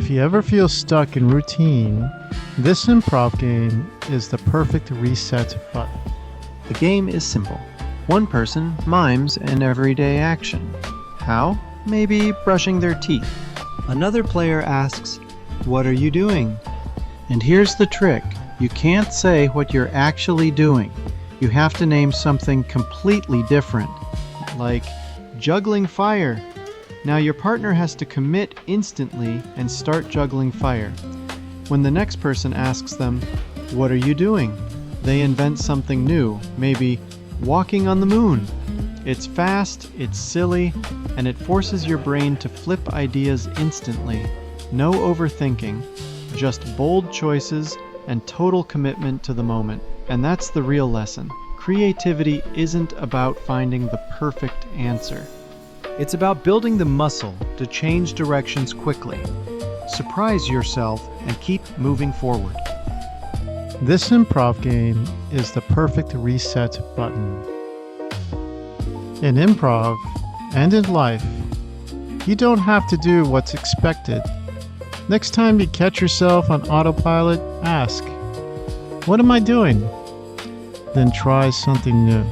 If you ever feel stuck in routine, this improv game is the perfect reset button. The game is simple. One person mimes an everyday action. How? Maybe brushing their teeth. Another player asks, "What are you doing?" And here's the trick. You can't say what you're actually doing. You have to name something completely different, like juggling fire. Now your partner has to commit instantly and start juggling fire. When the next person asks them, "What are you doing?" they invent something new, maybe walking on the moon. It's fast, it's silly, and it forces your brain to flip ideas instantly. No overthinking, just bold choices and total commitment to the moment. And that's the real lesson. Creativity isn't about finding the perfect answer. It's about building the muscle to change directions quickly. Surprise yourself and keep moving forward. This improv game is the perfect reset button. In improv and in life, you don't have to do what's expected. Next time you catch yourself on autopilot, ask, "What am I doing?" Then try something new.